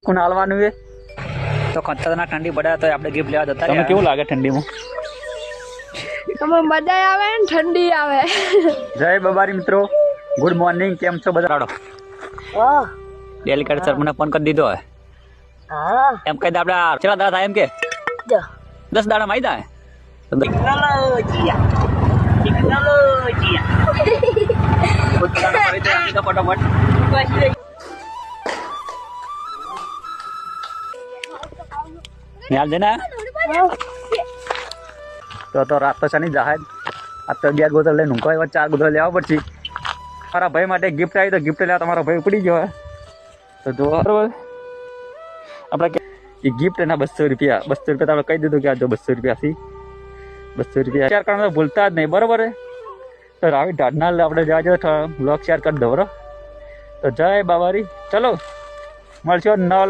કોણ હાલવાનું છે તો ખતરનાક ઠંડી પડે તો આપણે ગિફ્ટ લેવા જતા તમને કેવું લાગે ઠંડીમાં તમે મજા આવે ને ઠંડી આવે જય બબારી મિત્રો ગુડ મોર્નિંગ કેમ છો બધા રાડો ડેલિકેટ સર મને ફોન કરી દીધો એમ કહી દે આપણે કેટલા દાડા થાય એમ કે 10 દાડા માં આવી જાય ફટાફટ નિહાલ દેના તો રાત તો શની જહાજ આ તો 11 બોતલ લઈને ઊંઘો એવા 4 બોતલ લેવા પડશે મારા ભાઈ માટે ગિફ્ટ આવી તો ગિફ્ટ લેવા તમારો ભાઈ ઉપડી ગયો તો જો બરાબર આપણે એ ગિફ્ટ એના 200 રૂપિયા આપણે કહી દીધું કે આ જો 200 રૂપિયાથી 200 રૂપિયા શેર કરવાનું ભૂલતા જ નહીં બરાબર તો આવી ઢાઢના આપણે જવા જો બ્લોગ શેર કરી દો બરાબર તો જય બાબારી ચલો મળશો નવા